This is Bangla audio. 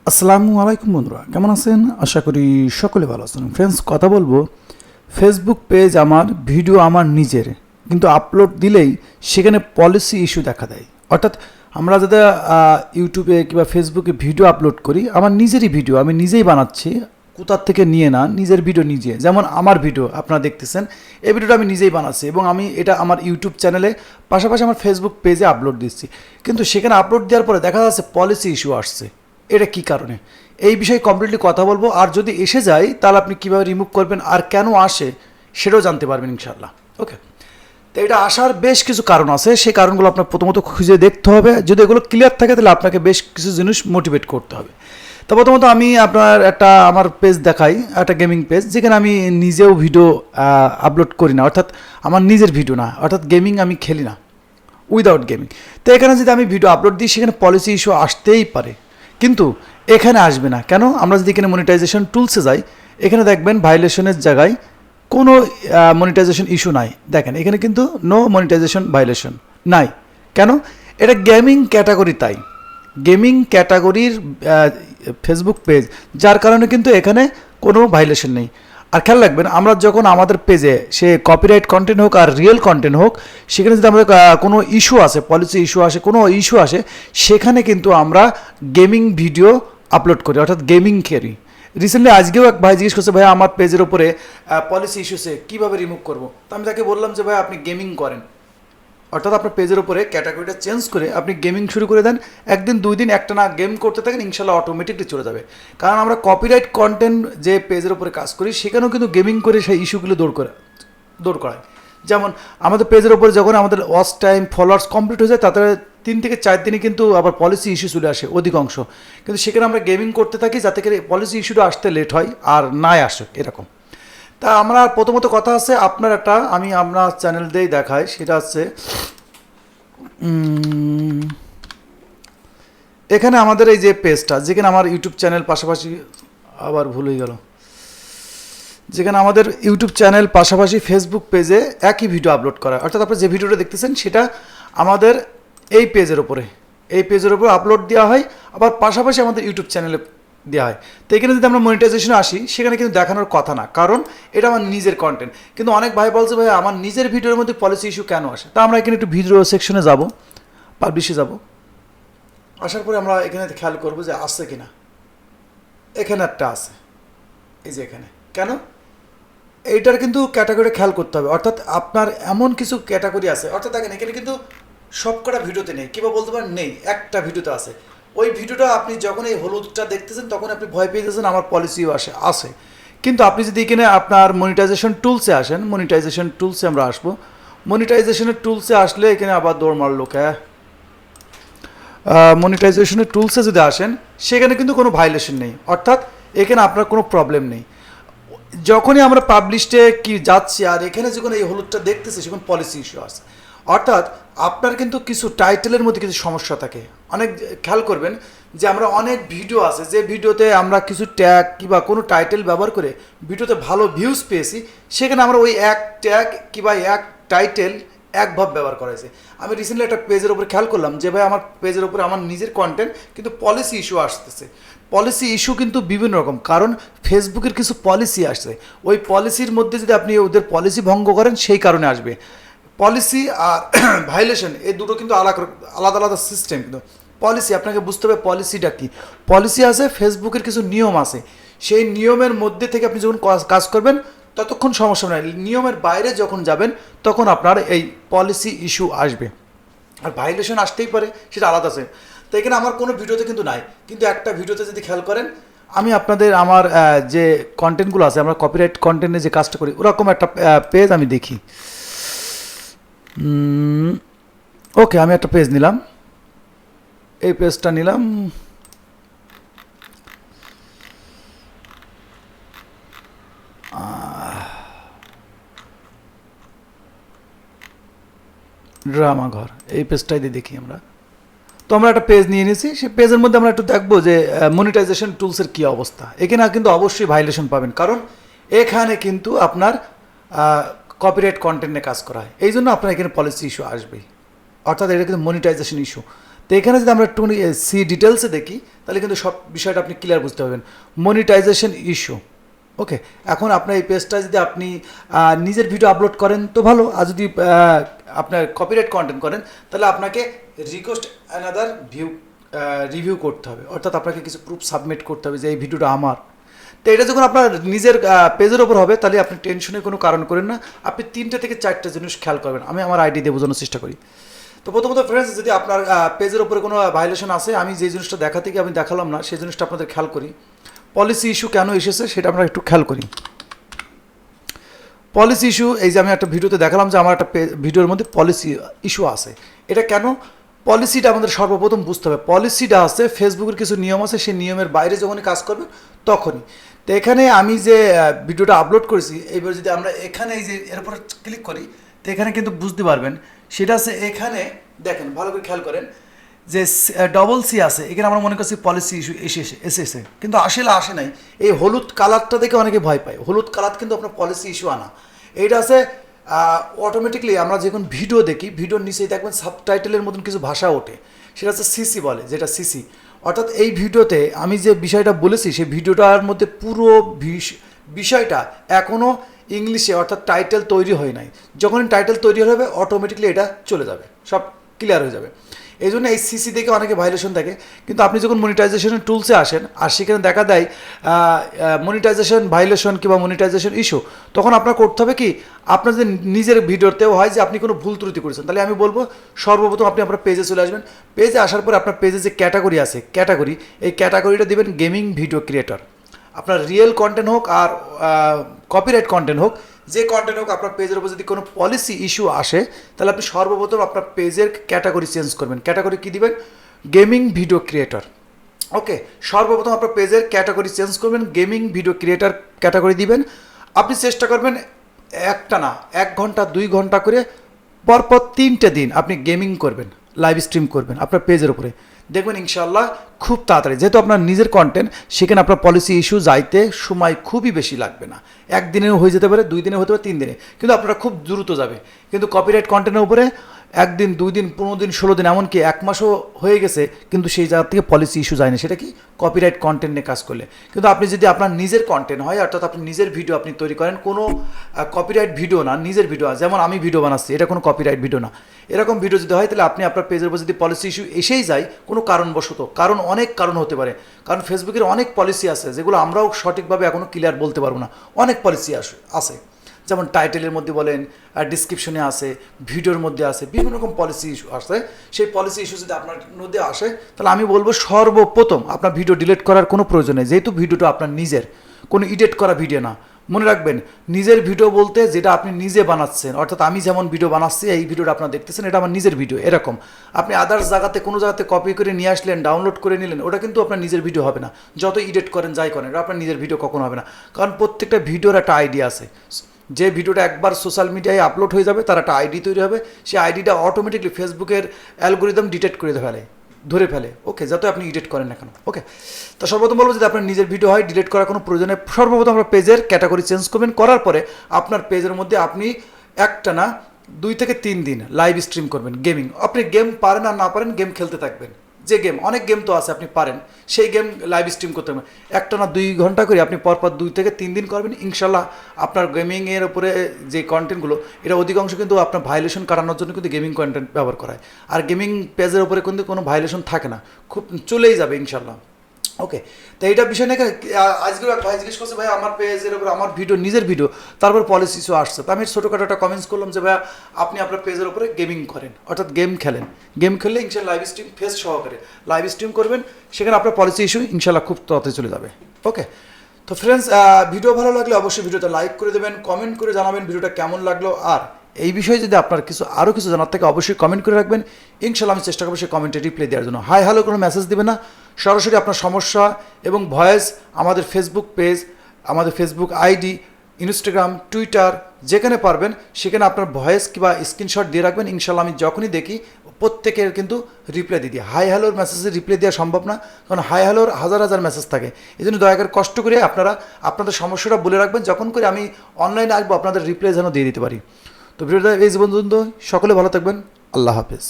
আসসালামু আলাইকুম বন্ধুরা, কেমন আছেন? আশা করি সকলে ভালো আছেন। ফ্রেন্ডস, কথা বলবো ফেসবুক পেজ আমার, ভিডিও আমার নিজের, কিন্তু আপলোড দিলেই সেখানে পলিসি ইস্যু দেখা দেয়। অর্থাৎ আমরা যাতে ইউটিউবে কিংবা ফেসবুকে ভিডিও আপলোড করি, আমার নিজেরই ভিডিও আমি নিজেই বানাচ্ছি, কোথার থেকে নিয়ে না, নিজের ভিডিও নিজে। যেমন আমার ভিডিও আপনারা দেখতেছেন, এই ভিডিওটা আমি নিজেই বানাচ্ছি এবং আমি এটা আমার ইউটিউব চ্যানেলে পাশাপাশি আমার ফেসবুক পেজে আপলোড দিচ্ছি, কিন্তু সেখানে আপলোড দেওয়ার পরে দেখা যাচ্ছে পলিসি ইস্যু আসছে। এটা কী কারণে, এই বিষয়ে কমপ্লিটলি কথা বলবো। আর যদি এসে যায় তাহলে আপনি কীভাবে রিমুভ করবেন আর কেন আসে সেটাও জানতে পারবেন ইনশাল্লাহ। ওকে, তো এটা আসার বেশ কিছু কারণ আছে, সেই কারণগুলো আপনার প্রথমত খুঁজে দেখতে হবে। যদি এগুলো ক্লিয়ার থাকে তাহলে আপনাকে বেশ কিছু জিনিস মোটিভেট করতে হবে। তো প্রথমত আমি আপনার আমার পেজ দেখাই, একটা গেমিং পেজ, যেখানে আমি নিজেও ভিডিও আপলোড করি না, অর্থাৎ আমার নিজের ভিডিও না, অর্থাৎ গেমিং আমি খেলি না, উইদাউট গেমিং। তো এখানে যদি আমি ভিডিও আপলোড দিই সেখানে পলিসি ইস্যু আসতেই পারে, কিন্তু এখানে আসবে না কেন? আমরা যদি এখানে মনিটাইজেশন টুলসে যাই, এখানে দেখবেন ভাইলেশনের জায়গায় কোনো মনিটাইজেশন ইস্যু নাই। দেখেন এখানে কিন্তু নো মনিটাইজেশন ভাইলেশন নাই। কেন? এটা গেমিং ক্যাটাগরি, তাই গেমিং ক্যাটাগরির ফেসবুক পেজ, যার কারণে কিন্তু এখানে কোনো ভাইলেশন নেই। আর খেয়াল রাখবেন, আমরা যখন আমাদের পেজে সে কপিরাইট কন্টেন্ট হোক আর রিয়েল কন্টেন্ট হোক, সেখানে যদি আমাদের কোনো ইস্যু আসে, পলিসি ইস্যু আসে, কোনো ইস্যু আসে, সেখানে কিন্তু আমরা গেমিং ভিডিও আপলোড করি, অর্থাৎ গেমিং করি। রিসেন্টলি আজকেও এক ভাই জিজ্ঞেস করছে, ভাই আমার পেজের ওপরে পলিসি ইস্যুসে কীভাবে রিমুভ করবো। তো আমি তাকে বললাম যে ভাই আপনি গেমিং করেন, অর্থাৎ আপনার পেজের উপরে ক্যাটাগরিটা চেঞ্জ করে আপনি গেমিং শুরু করে দেন, একদিন দুই দিন একটা না গেম করতে থাকেন, ইনশাল্লাহ অটোমেটিকলি চলে যাবে। কারণ আমরা কপিরাইট কন্টেন্ট যে পেজের উপরে কাজ করি, সেখানেও কিন্তু গেমিং করে সেই ইস্যুগুলো দূর করায়। যেমন আমাদের পেজের উপরে যখন আমাদের ওয়াচ টাইম ফলোয়ার্স কমপ্লিট হয়ে যায়, তাতে 3 থেকে 4 দিনে কিন্তু আবার পলিসি ইস্যু চলে আসে অধিকাংশ, কিন্তু সেখানে আমরা গেমিং করতে থাকি যাতে করে পলিসি ইস্যুটা আসতে লেট হয় আর নাই আসে এরকম। তা আমরা প্রথমত কথা আছে, আপনার আমি আপনার চ্যানেল দিয়েই দেখাই, সেটা হচ্ছে এখানে আমাদের এই যে পেজটা, যেখানে আমার ইউটিউব চ্যানেল পাশাপাশি, আবার ভুল হয়ে গেল, যেখানে আমাদের ইউটিউব চ্যানেল পাশাপাশি ফেসবুক পেজে একই ভিডিও আপলোড করা, অর্থাৎ আপনি যে ভিডিওটা দেখতেছেন সেটা আমাদের এই পেজের উপরে আপলোড দেওয়া হয়, আবার পাশাপাশি আমাদের ইউটিউব চ্যানেলে দেওয়া হয়। তো এখানে যদি আমরা মনিটাইজেশনে আসি, সেখানে কিন্তু দেখানোর কথা না, কারণ এটা আমার নিজের কন্টেন্ট। কিন্তু অনেক ভাই বলছে, ভাই আমার নিজের ভিডিওর মধ্যে পলিসি ইস্যু কেন আসে? তা আমরা এখানে একটু ভিডিও সেকশনে যাব, পাবলিশে যাব, আসার পরে আমরা এখানে খেয়াল করবো যে আসছে কিনা। এখানে একটা আছে, এই যে এখানে। কেন? এইটার কিন্তু ক্যাটাগরি খেয়াল করতে হবে, অর্থাৎ আপনার এমন কিছু ক্যাটাগরি আছে, অর্থাৎ দেখেন এখানে কিন্তু সবকটা ভিডিওতে নেই, কিংবা বলতে পারেন নেই, একটা ভিডিওতে আছে। ওই ভিডিওটা আপনি যখন এই হলুদটা দেখতেছেন তখন আপনি ভয় পেয়ে যাচ্ছেন আমার পলিসিও আসে। কিন্তু আপনি যদি এখানে আপনার মনিটাইজেশন টুলসে আসেন, মনিটাইজেশন টুলসে আমরা আসবো, মনিটাইজেশনের টুলসে আসলে এখানে আবার দৌড় মারলো মনিটাইজেশনের টুলসে যদি আসেন, সেখানে কিন্তু কোনো ভাইলেশন নেই, অর্থাৎ এখানে আপনার কোনো প্রবলেম নেই। যখনই আমরা পাবলিশে কি যাচ্ছি আর এখানে যখন এই হলুদটা দেখতেছি, সেখানে পলিসি ইস্যু আসে। অর্থাৎ আপনার কিন্তু কিছু টাইটেলের মধ্যে কিছু সমস্যা থাকে। অনেক খেয়াল করবেন যে আমরা অনেক ভিডিও আছে, যে ভিডিওতে আমরা কিছু ট্যাগ কিংবা কোনো টাইটেল ব্যবহার করে ভিডিওতে ভালো ভিউজ পেয়েছি, সেখানে আমরা ওই এক ট্যাগ কিংবা এক টাইটেল একভাবে ব্যবহার করা হয়েছে। আমি রিসেন্টলি একটা পেজের উপরে খেয়াল করলাম যে ভাই আমার পেজের উপরে আমার নিজের কন্টেন্ট, কিন্তু পলিসি ইস্যু আসতেছে। পলিসি ইস্যু কিন্তু বিভিন্ন রকম, কারণ ফেসবুকের কিছু পলিসি আসছে, ওই পলিসির মধ্যে যদি আপনি ওদের পলিসি ভঙ্গ করেন, সেই কারণে আসবে। পলিসি আর ভাইলেশন এই দুটো কিন্তু আলাদা আলাদা সিস্টেম। কিন্তু পলিসি আপনাকে বুঝতে হবে পলিসিটা কী। পলিসি আছে, ফেসবুকের কিছু নিয়ম আছে, সেই নিয়মের মধ্যে থেকে আপনি যখন কাজ করবেন ততক্ষণ সমস্যা নয়, নিয়মের বাইরে যখন যাবেন তখন আপনার এই পলিসি ইস্যু আসবে। আর ভাইলেশন আসতেই পারে, সেটা আলাদা আছে। তো এখানে আমার কোনো ভিডিওতে কিন্তু নাই, কিন্তু একটা ভিডিওতে যদি খেয়াল করেন, আমি আপনাদের আমার যে কন্টেন্টগুলো আছে, আমরা কপিরাইট কন্টেন্টে যে কাজটা করি, ওরকম একটা পেজ আমি দেখি। ওকে, আমি একটা পেজ নিলাম, এই পেজটা নিলাম, ড্রামা ঘর, এই পেজটাই দিয়ে দেখি আমরা। তো আমরা একটা পেজ নিয়ে নিয়েছি, সেই পেজের মধ্যে আমরা একটু দেখবো যে মনিটাইজেশন টুলসের কী অবস্থা। এখানে কিন্তু অবশ্যই ভাইলেশন পাবেন, কারণ এখানে কিন্তু আপনার কপিরাইট কন্টেন্টে কাজ করা হয়, এই জন্য আপনার এখানে পলিসি ইস্যু আসবেই, অর্থাৎ এটা কিন্তু মনিটাইজেশন ইস্যু। তো এখানে যদি আমরা একটু সি ডিটেলসে দেখি তাহলে কিন্তু সব বিষয়টা আপনি ক্লিয়ার বুঝতে পারবেন। Monetization issue. ওকে, এখন আপনার এই পেজটা যদি আপনি নিজের ভিডিও আপলোড করেন তো ভালো, আর যদি আপনার কপিরাইট কন্টেন্ট করেন তাহলে আপনাকে রিকোয়েস্ট অ্যানাদার রিভিউ করতে হবে, অর্থাৎ আপনাকে কিছু প্রুফ সাবমিট করতে হবে যে এই ভিডিওটা আমার। তো এটা যখন আপনার নিজের পেজের ওপর হবে তাহলে আপনি টেনশনের কোনো কারণ করেন না, আপনি 3টে থেকে 4টে জিনিস খেয়াল করবেন। আমি আমার আইডি দিয়ে বোঝানোর চেষ্টা করি। তো প্রথমত ফ্রেন্ডস, যদি আপনার পেজের ওপরে কোনো ভায়োলেশন আছে, আমি যে জিনিসটা দেখাতে গিয়ে আমি দেখালাম না সেই জিনিসটা আপনাদের খেয়াল করি। পলিসি ইস্যু কেন এসেছে সেটা আমরা একটু খেয়াল করি। পলিসি ইস্যু, এই যে আমি একটা ভিডিওতে দেখালাম যে আমার একটা ভিডিওর মধ্যে পলিসি ইস্যু আছে। এটা কেন? পলিসিটা আমাদের সর্বপ্রথম বুঝতে হবে। পলিসিটা আছে, ফেসবুকের কিছু নিয়ম আছে, সেই নিয়মের বাইরে যখনই কাজ করবেন তখনই। তো এখানে আমি যে ভিডিওটা আপলোড করেছি, এইবার যদি আমরা এখানে এই যে এর উপর ক্লিক করি তো এখানে কিন্তু বুঝতে পারবেন সেটা আছে। এখানে দেখেন, ভালো করে খেয়াল করেন যে ডবল সি আছে, এখানে আমরা মনে করছি পলিসি ইস্যু এসেছে, কিন্তু আসলে আসে নাই। এই হলুদ কালারটা দেখে অনেকে ভয় পায়। হলুদ কালার কিন্তু আপনার পলিসি ইস্যু আনা। এইটা আছে অটোমেটিকলি আমরা যখন ভিডিও দেখি, ভিডিওর নিচেই দেখবেন সাবটাইটেলের মতন কিছু ভাষা ওঠে, সেটা হচ্ছে সিসি বলে, যেটা সিসি। অর্থাৎ এই ভিডিওতে আমি যে বিষয়টা বলেছি সেই ভিডিওটার মধ্যে পুরো বিষয়টা এখনও ইংলিশে, অর্থাৎ টাইটেল তৈরি হয় নাই। যখনই টাইটেল তৈরি হবে অটোমেটিকলি এটা চলে যাবে, সব ক্লিয়ার হয়ে যাবে। এই জন্য এই সিসি দেখে অনেকে ভায়োলেশন থাকে। কিন্তু আপনি যখন মনিটাইজেশনের টুলসে আসেন আর সেখানে দেখা দেয় মনিটাইজেশন ভায়োলেশন কিংবা মনিটাইজেশন ইস্যু, তখন আপনার করতে হবে কি, আপনার যে নিজের ভিডিওতেও হয় যে আপনি কোনো ভুল ত্রুটি করেছেন, তাহলে আমি বলবো সর্বপ্রথম আপনি আপনার পেজে চলে আসবেন। পেজে আসার পর আপনার পেজে যে ক্যাটাগরি আছে, এই ক্যাটাগরিটা দেবেন গেমিং ভিডিও ক্রিয়েটর। আপনার রিয়েল কন্টেন্ট হোক আর কপিরাইট কন্টেন্ট হোক, যে কন্টেন্ট হোক, আপনার পেজের উপর যদি কোনো পলিসি ইস্যু আসে তাহলে আপনি সর্বপ্রথম আপনার পেজের ক্যাটাগরি চেঞ্জ করবেন। ক্যাটাগরি কী দিবেন? Gaming video creator. ওকে, সর্বপ্রথম আপনার পেজের ক্যাটাগরি চেঞ্জ করবেন, গেমিং ভিডিও ক্রিয়েটর ক্যাটাগরি দিবেন। আপনি চেষ্টা করবেন একটা না 1 ঘন্টা 2 ঘন্টা করে পরপর 3টে দিন আপনি গেমিং করবেন, লাইভ স্ট্রিম করবেন আপনার পেজের উপরে। দেখবেন ইনশাল্লাহ খুব তাড়াতাড়ি, যেহেতু আপনার নিজের কন্টেন্ট, সেখানে আপনার পলিসি ইস্যু যাইতে সময় খুবই বেশি লাগবে না। 1 দিনেও হয়ে যেতে পারে, 2 দিনে হতে পারে, 3 দিনে, কিন্তু আপনারা খুব দ্রুত যাবে। কিন্তু কপিরাইট কন্টেন্টের উপরে 1 দিন 2 দিন 15 দিন 16 দিন এমনকি 1 মাসও হয়ে গেছে, কিন্তু সেই জায়গা থেকে পলিসি ইস্যু যায় না। সেটা কি? কপিরাইট কন্টেন্ট নিয়ে কাজ করলে। কিন্তু আপনি যদি আপনার নিজের কন্টেন্ট হয়, অর্থাৎ আপনি নিজের ভিডিও আপনি তৈরি করেন, কোনো কপিরাইট ভিডিও না, নিজের ভিডিও, যেমন আমি ভিডিও বানাচ্ছি, এটা কোনো কপিরাইট ভিডিও না, এরকম ভিডিও যদি হয় তাহলে আপনি আপনার পেজের উপর যদি পলিসি ইস্যু এসেই যায় কোনো কারণবশত, অনেক কারণ হতে পারে, কারণ ফেসবুকের অনেক পলিসি আছে যেগুলো আমরাও সঠিকভাবে এখনও ক্লিয়ার বলতে পারবো না। অনেক পলিসি আছে, যেমন টাইটেলের মধ্যে বলেন, ডিসক্রিপশনে আছে, ভিডিওর মধ্যে আছে, বিভিন্ন রকম পলিসি ইস্যু আসে। সেই পলিসি ইস্যু যদি আপনার মধ্যে আসে তাহলে আমি বলবো সর্বপ্রথম আপনার ভিডিও ডিলিট করার কোনো প্রয়োজন নেই, যেহেতু ভিডিওটা আপনার নিজের, কোনো এডিট করা ভিডিও না। মনে রাখবেন, নিজের ভিডিও বলতে যেটা আপনি নিজে বানাচ্ছেন, অর্থাৎ আমি যেমন ভিডিও বানাচ্ছি, এই ভিডিওটা আপনারা দেখতেছেন, এটা আমার নিজের ভিডিও। এরকম আপনি আদার্স জায়গাতে কোনো জায়গাতে কপি করে নিয়ে আসলেন, ডাউনলোড করে নিলেন, ওটা কিন্তু আপনার নিজের ভিডিও হবে না। যত এডিট করেন, যাই করেন, এটা আপনার নিজের ভিডিও কখনো হবে না, কারণ প্রত্যেকটা ভিডিওর একটা আইডি আছে। যে ভিডিওটা একবার সোশ্যাল মিডিয়ায় আপলোড হয়ে যাবে তার একটা আইডি তৈরি হবে, সেই আইডিটা অটোমেটিকলি ফেসবুকের অ্যালগোরিদম ডিটেক্ট করে ধরে ফেলে। ওকে, যাতে আপনি এডিট করেন না কেন। ওকে, তো সর্বপ্রথম বলবো যদি আপনার নিজের ভিডিও হয়, ডিলিট করার কোনো প্রয়োজনে সর্বপ্রথম আপনার পেজের ক্যাটাগরি চেঞ্জ করবেন। করার পরে আপনার পেজের মধ্যে আপনি একটা না 2 থেকে 3 দিন লাইভ স্ট্রিম করবেন গেমিং। আপনি গেম পারেন আর না পারেন, গেম খেলতে থাকবেন। যে গেম, অনেক গেম তো আছে আপনি পারেন, সেই গেম লাইভ স্ট্রিম করতে হবে। একটা না 2 ঘন্টা করে আপনি পরপর 2 থেকে 3 দিন করবেন। ইনশাল্লাহ আপনার গেমিংয়ের উপরে যে কন্টেন্টগুলো, এটা অধিকাংশ কিন্তু আপনার ভায়োলেশন কাটানোর জন্য কিন্তু গেমিং কন্টেন্ট ব্যবহার করা হয়। আর গেমিং পেজের উপরে কিন্তু কোনো ভায়োলেশন থাকে না, খুব চলেই যাবে ইনশাল্লাহ। ওকে, তো এইটা বিষয় নিয়ে আজকে এক ভাই জিজ্ঞেস করছে, ভাই আমার পেজের উপর আমার ভিডিও, নিজের ভিডিও, তারপর পলিসি ইস্যু আসছে। তো আমি ছোটোখাটো একটা কমেন্টস করলাম যে ভাইয়া আপনি আপনার পেজের উপরে গেমিং করেন, অর্থাৎ গেম খেলেন, গেম খেললে ইনশাল্লাহ লাইভ স্ট্রিম ফেস সহকারে লাইভ স্ট্রিম করবেন, সেখানে আপনার পলিসি ইস্যু ইনশাল্লাহ খুব তাড়াতাড়ি চলে যাবে। ওকে, তো ফ্রেন্ডস, ভিডিও ভালো লাগলে অবশ্যই ভিডিওটা লাইক করে দেবেন, কমেন্ট করে জানাবেন ভিডিওটা কেমন লাগলো। আর এই বিষয়ে যদি আপনার আরও কিছু জানার থাকে অবশ্যই কমেন্ট করে রাখবেন, ইনশাল্লাহ আমি চেষ্টা করবো সেই কমেন্টে রিপ্লাই দেওয়ার জন্য। হাই হ্যালো কোনো মেসেজ দেবেন না, সরাসরি আপনার সমস্যা এবং ভয়েস আমাদের ফেসবুক পেজ, আমাদের ফেসবুক আইডি, ইনস্টাগ্রাম, টুইটার, যেখানে পারবেন সেখানে আপনার ভয়েস কিংবা স্ক্রিনশট দিয়ে রাখবেন। ইনশাল্লাহ আমি যখনই দেখি প্রত্যেকের কিন্তু রিপ্লাই দিয়ে দিই। হাই হ্যালোর মেসেজে রিপ্লাই দেওয়া সম্ভব না, কারণ হাই হ্যালোর হাজার হাজার মেসেজ থাকে। এই জন্য দয়া করে কষ্ট করে আপনারা আপনাদের সমস্যাটা বলে রাখবেন, যখন করে আমি অনলাইনে আসবো আপনাদের রিপ্লাই যেন দিয়ে দিতে পারি। তো ভিডিওটা এই জীবন, সকলে ভালো থাকবেন, আল্লাহ হাফেজ।